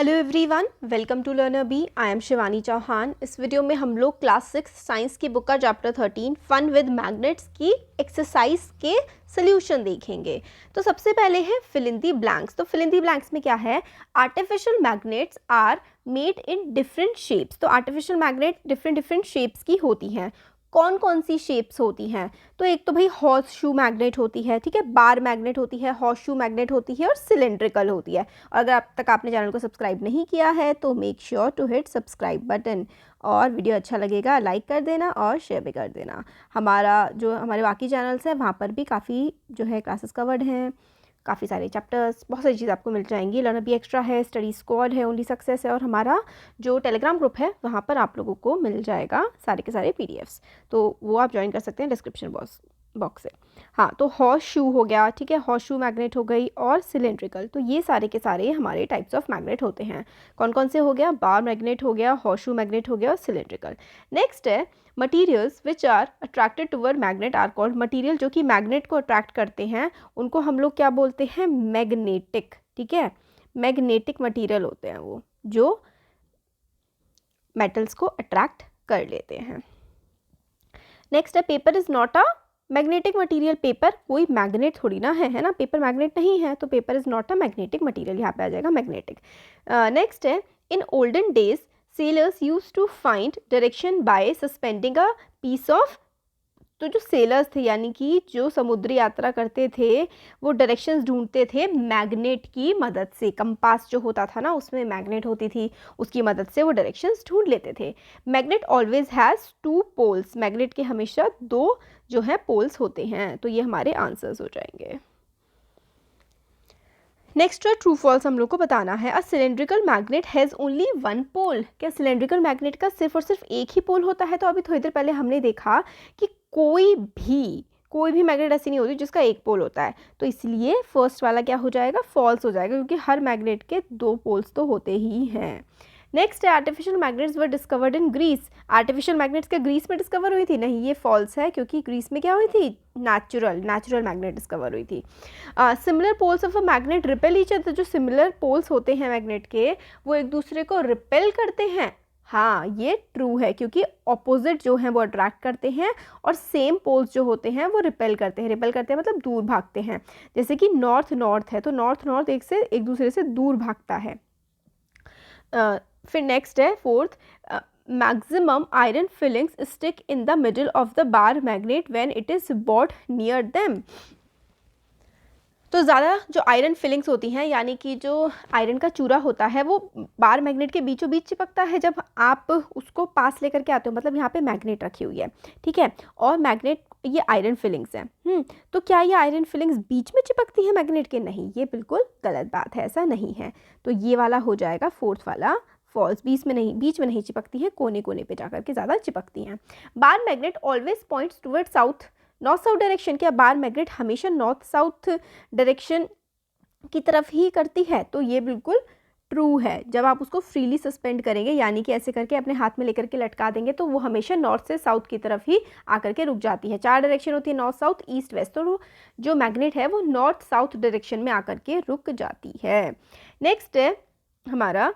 Hello everyone, welcome to learner bee. I am Shivani Chauhan. इस video में हम लोग क्लास 6 साइंस की बुक का चैप्टर 13 फन विद मैग्नेट्स की एक्सरसाइज के सोल्यूशन देखेंगे। तो सबसे पहले है फिल इन दी ब्लैंक्स। तो फिल इन दी ब्लैंक्स में क्या है? Artificial magnets are made in different shapes. तो आर्टिफिशियल मैग्नेट डिफरेंट शेप्स की होती हैं। कौन कौन सी शेप्स होती हैं? तो एक तो भाई हॉर्स शू मैग्नेट होती है, ठीक है, बार मैग्नेट होती है, हॉर्स शू मैग्नेट होती है और सिलेंड्रिकल होती है। और अगर अब तक आपने चैनल को सब्सक्राइब नहीं किया है तो make sure to hit subscribe button, और वीडियो अच्छा लगेगा लाइक कर देना और शेयर भी कर देना। हमारे बाकी चैनल्स हैं वहाँ पर भी काफ़ी जो है क्लासेस कवर्ड हैं, काफ़ी सारे चैप्टर्स, बहुत सारी चीज़ आपको मिल जाएंगी। लर्नर बी एक्स्ट्रा है, स्टडी स्क्वाड है, ओनली सक्सेस है, और हमारा जो टेलीग्राम ग्रुप है वहाँ पर आप लोगों को मिल जाएगा सारे के सारे पीडीएफ्स, तो वो आप ज्वाइन कर सकते हैं डिस्क्रिप्शन बॉक्स से। हाँ, तो हॉर्स शू हो गया, ठीक है, हॉर्स शू मैग्नेट हो गई, और सिलेंड्रिकल। तो ये सारे के सारे हमारे टाइप्स ऑफ मैग्नेट होते हैं। कौन कौन से हो गया? बार मैग्नेट हो गया, हॉर्स शू मैग्नेट हो गया और सिलेंड्रिकल। नेक्स्ट है materials which are attracted toward magnet are called. Material जो कि मैग्नेट को अट्रैक्ट करते हैं उनको हम लोग क्या बोलते हैं? मैग्नेटिक, ठीक है, मैग्नेटिक मटीरियल होते हैं वो जो मेटल्स को अट्रैक्ट कर लेते हैं। नेक्स्ट है paper is not a magnetic material. Paper कोई मैग्नेट थोड़ी ना है ना, पेपर मैग्नेट नहीं है, तो paper is not a magnetic material, यहाँ पे आ जाएगा मैग्नेटिक। नेक्स्ट है in olden days sailors use to find direction by suspending a piece of. तो जो सेलर्स थे यानी कि जो समुद्री यात्रा करते थे वो डायरेक्शंस ढूंढते थे मैग्नेट की मदद से। कंपास जो होता था ना उसमें मैग्नेट होती थी, उसकी मदद से वो डायरेक्शंस ढूंढ लेते थे। Magnet always has two poles. Magnet के हमेशा दो जो है पोल्स होते हैं। तो ये हमारे आंसर्स हो जाएंगे। नेक्स्ट है ट्रू फॉल्स हम लोग को बताना है। A cylindrical magnet has only one pole. क्या सिलेंड्रिकल मैग्नेट का सिर्फ और सिर्फ एक ही पोल होता है? तो अभी थोड़ी देर पहले हमने देखा कि कोई भी मैग्नेट ऐसी नहीं होती जिसका एक पोल होता है, तो इसलिए फर्स्ट वाला क्या हो जाएगा? फॉल्स हो जाएगा, क्योंकि हर मैग्नेट के दो पोल्स तो होते ही हैं। नेक्स्ट है artificial magnets were discovered in Greece. Artificial magnets क्या ग्रीस में डिस्कवर हुई थी? नहीं, ये फॉल्स है, क्योंकि ग्रीस में क्या हुई थी? नेचुरल मैग्नेट डिस्कवर हुई थी। Similar poles of a magnet repel each other. जो सिमिलर पोल्स होते हैं मैग्नेट के वो एक दूसरे को रिपेल करते हैं। हाँ, ये ट्रू है, क्योंकि ऑपोजिट जो हैं वो अट्रैक्ट करते हैं और सेम पोल्स जो होते हैं वो रिपेल करते हैं। रिपेल करते हैं मतलब दूर भागते हैं। जैसे कि नॉर्थ है तो नॉर्थ एक दूसरे से दूर भागता है। फिर नेक्स्ट है fourth, maximum iron filings stick in the middle of the bar magnet when it is boat near them. तो ज़्यादा जो आयरन फिलिंग्स होती हैं यानी कि जो आयरन का चूरा होता है वो बार मैग्नेट के बीचों बीच चिपकता है जब आप उसको पास लेकर के आते हो, मतलब यहाँ पे मैग्नेट रखी हुई है, ठीक है, और मैग्नेट ये आयरन फिलिंग्स हैं। तो क्या ये आयरन फिलिंग्स बीच में चिपकती है मैग्नेट के? नहीं, ये बिल्कुल गलत बात है, ऐसा नहीं है। तो ये वाला हो जाएगा फोर्थ वाला फॉल्स। बीच में नहीं चिपकती है, कोने कोने पे जाकर के ज़्यादा चिपकती हैं। Bar magnet always points toward south, north south direction. क्या बार मैग्नेट हमेशा नॉर्थ साउथ डायरेक्शन की तरफ ही करती है? तो ये बिल्कुल ट्रू है। जब आप उसको फ्रीली सस्पेंड करेंगे यानी कि ऐसे करके अपने हाथ में लेकर के लटका देंगे तो वो हमेशा नॉर्थ से साउथ की तरफ ही आकर के रुक जाती है। 4 डायरेक्शन होती है, नॉर्थ साउथ ईस्ट वेस्ट, तो जो मैग्नेट है वो नॉर्थ साउथ डायरेक्शन में आकर के रुक जाती है। नेक्स्ट है हमारा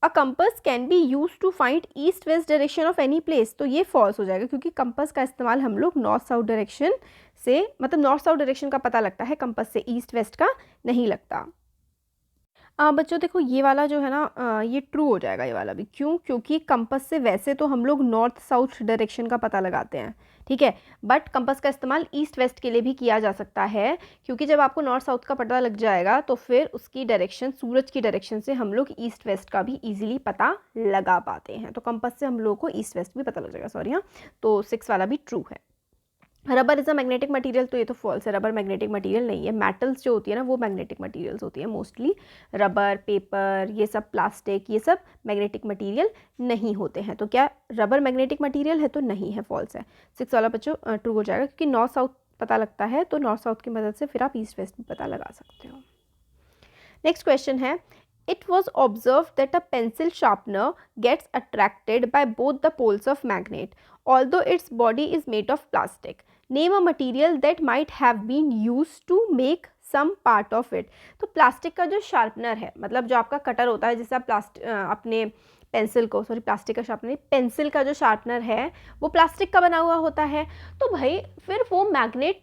a compass can be use to find east west direction of any place. तो ये फॉल्स हो जाएगा, क्योंकि कंपस का इस्तेमाल हम लोग नॉर्थ साउथ डायरेक्शन से, मतलब नॉर्थ साउथ डायरेक्शन का पता लगता है कंपस से, ईस्ट वेस्ट का नहीं लगता। बच्चों देखो ये वाला जो है ना ये ट्रू हो जाएगा, ये वाला भी। क्यों? क्योंकि कंपस से वैसे तो हम लोग नॉर्थ साउथ डायरेक्शन का पता लगाते हैं, ठीक है, बट कंपस का इस्तेमाल ईस्ट वेस्ट के लिए भी किया जा सकता है, क्योंकि जब आपको नॉर्थ साउथ का पता लग जाएगा तो फिर उसकी डायरेक्शन, सूरज की डायरेक्शन से हम लोग ईस्ट वेस्ट का भी ईजिली पता लगा पाते हैं। तो कंपस से हम लोग को ईस्ट वेस्ट भी पता लग जाएगा, सॉरी। हाँ, तो 6 वाला भी ट्रू है। Rubber is a magnetic material, तो ये तो फॉल्स है, रबर मैग्नेटिक मटेरियल नहीं है। मेटल्स जो होती है ना वो मैग्नेटिक मटेरियल्स होती है मोस्टली। रबर, पेपर, ये सब प्लास्टिक, ये सब मैग्नेटिक मटेरियल नहीं होते हैं। तो क्या रबर मैग्नेटिक मटेरियल है? तो नहीं है, फॉल्स है। 6 वाला बच्चों ट्रू हो जाएगा, क्योंकि नॉर्थ साउथ पता लगता है तो नॉर्थ साउथ की मदद से फिर आप ईस्ट वेस्ट भी पता लगा सकते हो। नेक्स्ट क्वेश्चन है It was observed that a pencil sharpener gets attracted by both the poles of magnet, although its body is made of plastic. Name a material that might have been used to make some part of it. तो plastic का जो sharpener है, मतलब जो आपका cutter होता है, जैसे आप अपने पेंसिल को, सॉरी प्लास्टिक का शार्पनर, पेंसिल का जो शार्पनर है वो प्लास्टिक का बना हुआ होता है, तो भाई फिर वो मैग्नेट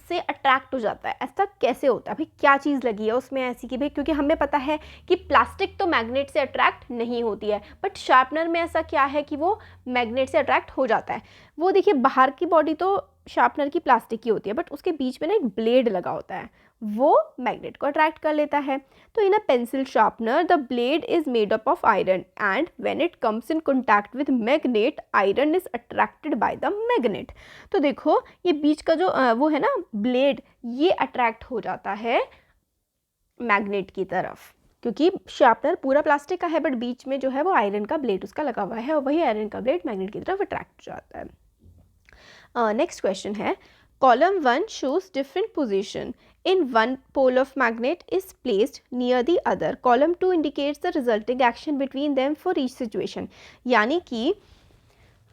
से अट्रैक्ट हो जाता है। ऐसा कैसे होता है भाई, क्या चीज़ लगी है उसमें ऐसी कि भाई, क्योंकि हमें पता है कि प्लास्टिक तो मैग्नेट से अट्रैक्ट नहीं होती है, बट शार्पनर में ऐसा क्या है कि वो मैग्नेट से अट्रैक्ट हो जाता है। वो देखिए बाहर की बॉडी तो शार्पनर की प्लास्टिक की होती है, बट उसके बीच में ना एक ब्लेड लगा होता है, वो मैग्नेट को अट्रैक्ट कर लेता है। तो in a pencil sharpener the blade is made up of iron and when it comes in contact with magnet iron is attracted by the magnet. तो देखो ये बीच का जो वो है ना ब्लेड, ये अट्रैक्ट हो जाता है मैग्नेट की तरफ, क्योंकि शार्पनर पूरा प्लास्टिक का है बट बीच में जो है वो आयरन का ब्लेड उसका लगा हुआ है, और वही आयरन का ब्लेड मैग्नेट की तरफ अट्रैक्ट हो जाता है। नेक्स्ट क्वेश्चन है, column 1 shows different position in one pole of magnet is placed near the other. Column 2 indicates the resulting action between them for each situation. यानी कि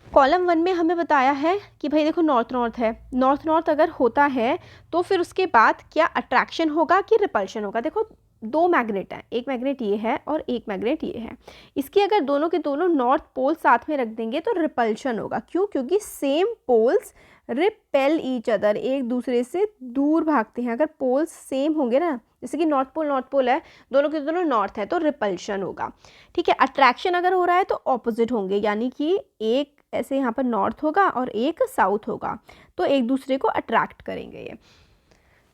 कॉलम 1 में हमें बताया है कि भाई देखो नॉर्थ नॉर्थ है, नॉर्थ नॉर्थ अगर होता है तो फिर उसके बाद क्या अट्रैक्शन होगा कि रिपल्शन होगा। देखो दो मैग्नेट हैं, एक मैग्नेट ये है और एक मैग्नेट ये है, इसकी अगर दोनों के दोनों नॉर्थ पोल साथ में रख देंगे तो रिपल्शन होगा। क्यों? क्योंकि same poles repel each other, एक दूसरे से दूर भागते हैं। अगर पोल्स सेम होंगे ना, जैसे कि नॉर्थ पोल है, दोनों के दोनों नॉर्थ है, तो रिपल्शन होगा। ठीक है, अट्रैक्शन अगर हो रहा है तो ऑपोजिट होंगे, यानी कि एक ऐसे यहाँ पर नॉर्थ होगा और एक साउथ होगा, तो एक दूसरे को अट्रैक्ट करेंगे। ये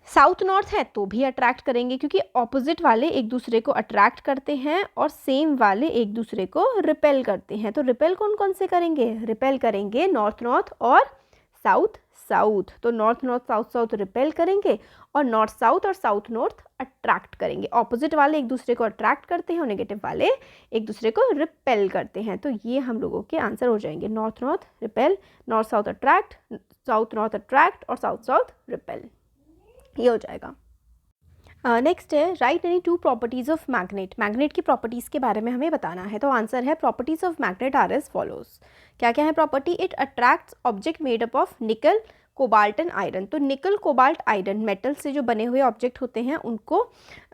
साउथ नॉर्थ है तो भी अट्रैक्ट करेंगे, क्योंकि ऑपोजिट वाले एक दूसरे को अट्रैक्ट करते हैं और सेम वाले एक दूसरे को रिपेल करते हैं। तो रिपेल कौन कौन से करेंगे? रिपेल करेंगे नॉर्थ नॉर्थ और साउथ साउथ। तो north north south south repel करेंगे और नॉर्थ साउथ और साउथ नॉर्थ अट्रैक्ट करेंगे। ऑपोजिट वाले एक दूसरे को अट्रैक्ट करते हैं और नेगेटिव वाले एक दूसरे को रिपेल करते हैं। तो ये हम लोगों के आंसर हो जाएंगे, north north repel, north south attract, south north attract और साउथ साउथ रिपेल, ये हो जाएगा। नेक्स्ट है, write any two properties of magnet. Magnet की प्रॉपर्टीज़ के बारे में हमें बताना है। तो आंसर है, properties of magnet are as follows. क्या क्या है property? It attracts object made up of nickel, cobalt and iron. तो निकल, कोबाल्ट, आयरन मेटल से जो बने हुए ऑब्जेक्ट होते हैं उनको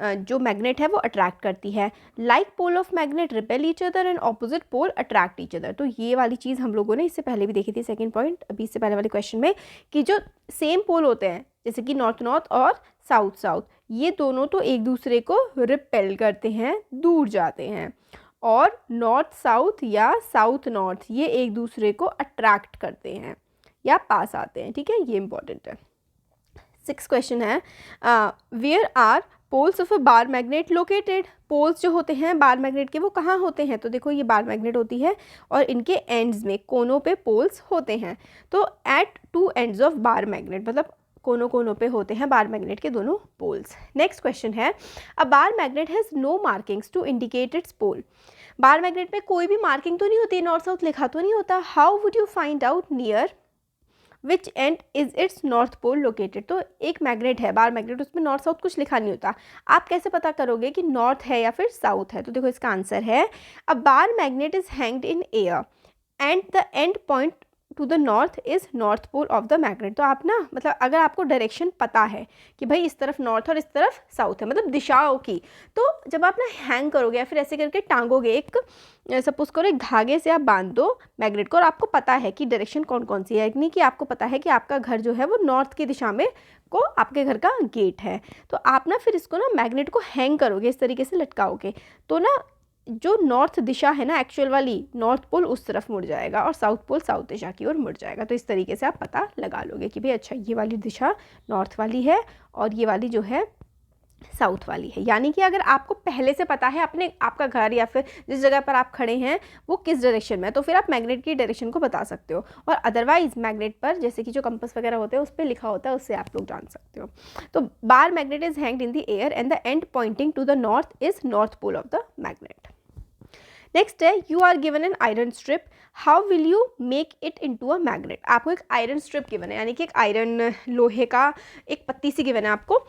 जो मैग्नेट है वो अट्रैक्ट करती है। Like pole of magnet repel each other and opposite pole attract each other. तो ये वाली चीज़ हम लोगों ने इससे पहले भी देखी थी, सेकंड पॉइंट अभी इससे पहले वाले क्वेश्चन में, कि जो सेम पोल होते हैं जैसे कि नॉर्थ नॉर्थ और साउथ साउथ, ये दोनों तो एक दूसरे को रिपेल करते हैं, दूर जाते हैं, और नॉर्थ साउथ या साउथ नॉर्थ ये एक दूसरे को अट्रैक्ट करते हैं या पास आते हैं। ठीक है, ये इंपॉर्टेंट है। 6 क्वेश्चन है, where are poles of a bar magnet located. Poles जो होते हैं बार मैग्नेट के वो कहाँ होते हैं? तो देखो ये बार मैग्नेट होती है और इनके एंड्स में, कोनों पे पोल्स होते हैं। तो at 2 ends of bar magnet, मतलब कोनों कोनों पे होते हैं बार मैग्नेट के दोनों पोल्स। नेक्स्ट क्वेश्चन है, a bar magnet has no markings to indicate its pole. Bar magnet में कोई भी मार्किंग तो नहीं होती, नॉर्थ साउथ लिखा तो नहीं होता। How would you find out near which end is its north pole located. तो एक मैग्नेट है बार मैग्नेट, उसमें नॉर्थ साउथ कुछ लिखा नहीं होता, आप कैसे पता करोगे कि नॉर्थ है या फिर साउथ है? तो देखो इसका आंसर है, a bar magnet is hanged in air and the end point to the north is north pole of the magnet. तो आप ना, मतलब अगर आपको डायरेक्शन पता है कि भाई इस तरफ नॉर्थ और इस तरफ साउथ है, मतलब दिशाओं की, तो जब आप ना हैंग करोगे या फिर ऐसे करके टांगोगे, एक सपोज करो एक धागे से आप बांध दो मैग्नेट को और आपको पता है कि डायरेक्शन कौन कौन सी है, नहीं कि आपको पता है कि आपका घर जो है वो नॉर्थ की दिशा में को आपके घर का गेट है, तो आप ना फिर इसको ना मैग्नेट को हैंग करोगे, इस तरीके से लटकाओगे, तो ना जो नॉर्थ दिशा है ना एक्चुअल वाली, नॉर्थ पोल उस तरफ मुड़ जाएगा और साउथ पोल साउथ दिशा की ओर मुड़ जाएगा। तो इस तरीके से आप पता लगा लोगे कि भाई अच्छा ये वाली दिशा नॉर्थ वाली है और ये वाली जो है साउथ वाली है। यानी कि अगर आपको पहले से पता है अपने आपका घर या फिर जिस जगह पर आप खड़े हैं वो किस डायरेक्शन में है, तो फिर आप मैग्नेट की डायरेक्शन को बता सकते हो। और अदरवाइज मैग्नेट पर जैसे कि जो कंपास वगैरह होते हैं उस पर लिखा होता है, उससे आप लोग जान सकते हो। तो bar magnet is hanged in the air and the end pointing to the north is north pole of the magnet. Next है, you are given an iron strip, how will you make it into a magnet. आपको एक iron strip given है, यानी कि एक iron लोहे का एक पत्ती सी गिवन है आपको,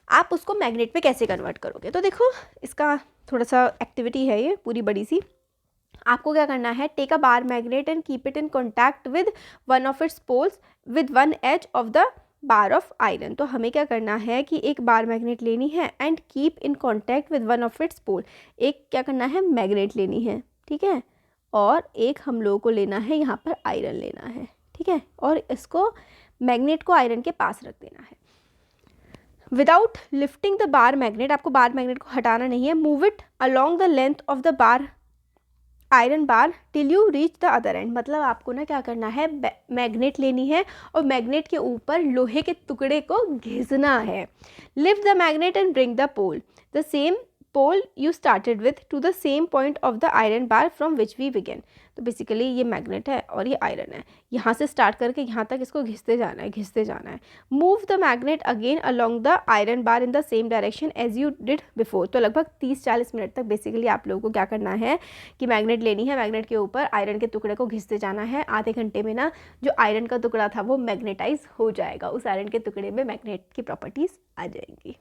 आप उसको मैग्नेट पे कैसे कन्वर्ट करोगे। तो देखो इसका थोड़ा सा एक्टिविटी है ये पूरी बड़ी सी। आपको क्या करना है, take a bar magnet and keep it in contact with one of its poles with one edge of the bar of iron, तो हमें क्या करना है कि एक बार मैग्नेट लेनी है and keep in contact with one of its pole, एक क्या करना है मैग्नेट लेनी है, ठीक है, और एक हम लोगों को लेना है यहाँ पर आयरन लेना है, ठीक है, और इसको मैग्नेट को आयरन के पास रख देना है। Without lifting the bar magnet, आपको बार मैग्नेट को हटाना नहीं है, move it along the length of the bar iron bar till you reach the other and, मतलब आपको ना क्या करना है, मैग्नेट लेनी है और मैग्नेट के ऊपर लोहे के टुकड़े को घिसना है। Lift the magnet and bring the pole the same pole you started with to the same point of the iron bar from which we began. तो बेसिकली ये मैग्नेट है और ये आयरन है, यहाँ से स्टार्ट करके यहाँ तक इसको घिसते जाना है, घिसते जाना है। Move the magnet again along the iron bar in the same direction as you did before. तो लगभग 30-40 मिनट तक बेसिकली आप लोगों को क्या करना है कि मैग्नेट लेनी है, मैग्नेट के ऊपर आयरन के टुकड़े को घिसते जाना है। आधे घंटे में ना जो आयरन का टुकड़ा था वो मैग्नेटाइज हो जाएगा, उस आयरन के टुकड़े में मैग्नेट की प्रॉपर्टीज़ आ जाएंगी।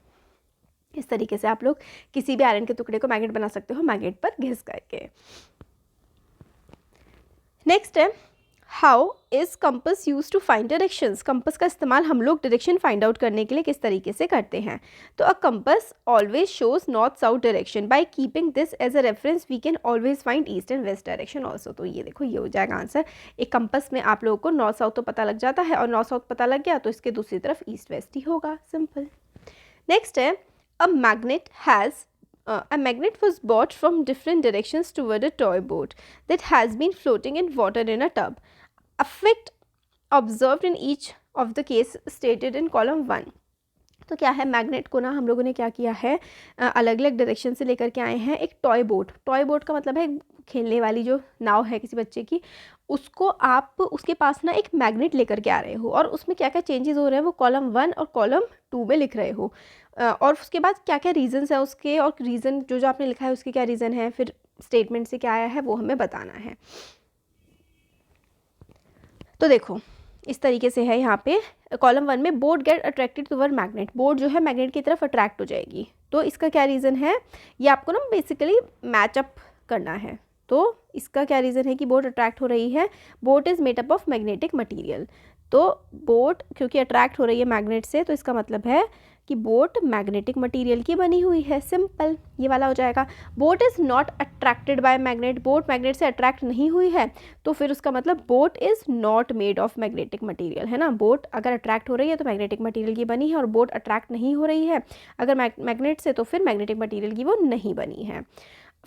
इस तरीके से आप लोग किसी भी आयरन के टुकड़े को मैग्नेट बना सकते हो मैग्नेट पर घिस करके। नेक्स्ट है how is compass use to find directions. Compass का इस्तेमाल हम लोग डायरेक्शन फाइंड आउट करने के लिए किस तरीके से करते हैं। तो a compass always shows north south direction, by keeping this as a reference we can always find east and west direction also. तो ये देखो ये हो जाएगा आंसर। एक कंपस में आप लोगों को नॉर्थ साउथ तो पता लग जाता है और नॉर्थ साउथ पता लग गया तो इसके दूसरी तरफ ईस्ट वेस्ट ही होगा, सिंपल। नेक्स्ट है a magnet was brought from different directions toward a toy boat that has been floating in water in a tub. Effect observed in each of the case stated in column 1. तो क्या है, magnet को ना हम लोगों ने क्या किया है, अलग अलग डायरेक्शन से लेकर के आए हैं एक टॉय बोट। टॉय बोट का मतलब है खेलने वाली जो नाव है किसी बच्चे की, उसको आप उसके पास ना एक मैग्नेट लेकर के आ रहे हो और उसमें क्या क्या चेंजेस हो रहे हैं वो कॉलम 1 और कॉलम 2 में लिख रहे हो। और उसके बाद क्या क्या रीजंस है उसके, और रीज़न जो जो आपने लिखा है उसके क्या रीज़न है, फिर स्टेटमेंट से क्या आया है वो हमें बताना है। तो देखो इस तरीके से है यहाँ पे कॉलम 1 में boat get attracted toward magnet, boat जो है मैग्नेट की तरफ अट्रैक्ट हो जाएगी। तो इसका क्या रीज़न है, ये आपको ना बेसिकली मैचअप करना है। तो इसका क्या रीज़न है कि बोट अट्रैक्ट हो रही है, boat is made up of magnetic material. तो बोट क्योंकि अट्रैक्ट हो रही है मैग्नेट से तो इसका मतलब है कि बोट मैग्नेटिक मटेरियल की बनी हुई है, सिंपल, ये वाला हो जाएगा। Boat is not attracted by magnet, boat magnet से अट्रैक्ट नहीं हुई है तो फिर उसका मतलब boat is not made of magnetic material, है ना। बोट अगर अट्रैक्ट हो रही है तो मैग्नेटिक मटेरियल की बनी है, और बोट अट्रैक्ट नहीं हो रही है अगर मैग्नेट से तो फिर मैग्नेटिक मटेरियल की वो नहीं बनी है।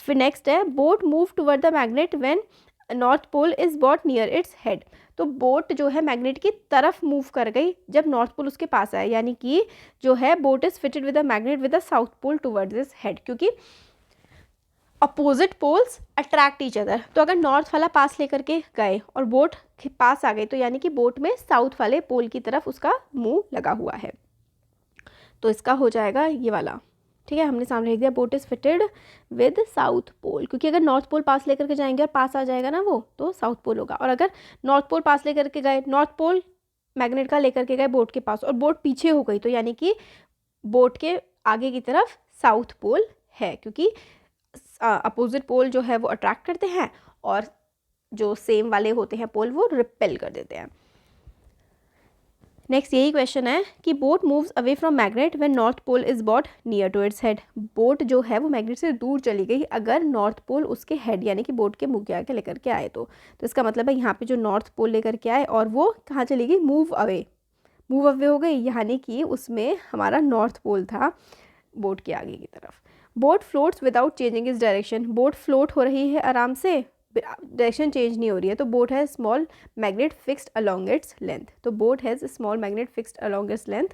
फिर नेक्स्ट है boat move toward the magnet when north pole is boat near its head. तो बोट जो है मैग्नेट की तरफ मूव कर गई जब नॉर्थ पोल उसके पास आया, यानी कि जो है boat is fitted with a magnet with the south pole towards this head, क्योंकि opposite poles attract each other. तो अगर नॉर्थ वाला पास लेकर के गए और बोट के पास आ गए तो यानी कि बोट में साउथ वाले पोल की तरफ उसका मुंह लगा हुआ है, तो इसका हो जाएगा ये वाला, ठीक है। हमने सामने लिख दिया boat is fitted with south pole, क्योंकि अगर नॉर्थ पोल पास लेकर के जाएंगे और पास आ जाएगा ना वो तो साउथ पोल होगा, और अगर नॉर्थ पोल पास लेकर के गए, नॉर्थ पोल मैग्नेट का लेकर के गए बोट के पास और बोट पीछे हो गई तो यानी कि बोट के आगे की तरफ साउथ पोल है, क्योंकि अपोजिट पोल जो है वो अट्रैक्ट करते हैं और जो सेम वाले होते हैं पोल वो रिपेल कर देते हैं। नेक्स्ट यही क्वेश्चन है कि boat moves away from magnet when north pole is boat near to its head. Boat जो है वो मैग्नेट से दूर चली गई अगर नॉर्थ पोल उसके हेड यानी कि बोट के मुंह के आगे लेकर के आए तो इसका मतलब है यहाँ पे जो नॉर्थ पोल लेकर के आए और वो कहाँ चली गई, मूव अवे हो गई, यानी कि उसमें हमारा नॉर्थ पोल था बोट के आगे की तरफ। Boat floats without changing its direction, boat float हो रही है आराम से, डायरेक्शन चेंज नहीं हो रही है। तो boat has small magnet fixed along its length, तो boat has small magnet fixed along its length,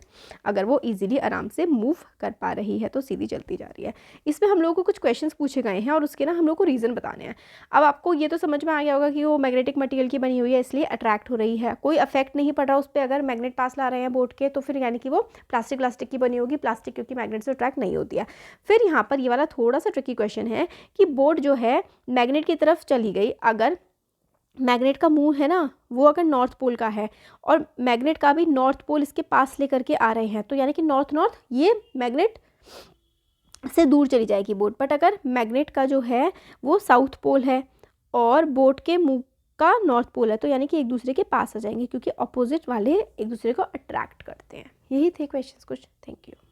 अगर वो इजीली आराम से मूव कर पा रही है तो सीधी चलती जा रही है। इसमें हम लोगों को कुछ क्वेश्चंस पूछे गए हैं और उसके ना हम लोग को रीज़न बताने हैं। अब आपको ये तो समझ में आ गया होगा कि वो मैग्नेटिक मटेरियल की बनी हुई है इसलिए अट्रैक्ट हो रही है, कोई अफेक्ट नहीं पड़ रहा उस पर अगर मैग्नेट पास ला रहे हैं बोट के, तो फिर यानी कि वो प्लास्टिक की बनी होगी, प्लास्टिक क्योंकि मैग्नेट से अट्रैक्ट नहीं होती है। फिर यहाँ पर ये वाला थोड़ा सा ट्रिकी क्वेश्चन है कि बोट जो है मैग्नेट की तरफ चली गई, अगर मैग्नेट का मुंह है ना वो अगर नॉर्थ पोल का है और मैग्नेट का भी नॉर्थ पोल इसके पास लेकर के आ रहे हैं तो यानी कि नॉर्थ ये मैग्नेट से दूर चली जाएगी बोट। बट अगर मैग्नेट का जो है वो साउथ पोल है और बोट के मुंह का नॉर्थ पोल है, तो यानी कि एक दूसरे के पास आ जाएंगे क्योंकि अपोजिट वाले एक दूसरे को अट्रैक्ट करते हैं। यही थे क्वेश्चंस कुछ। Thank you.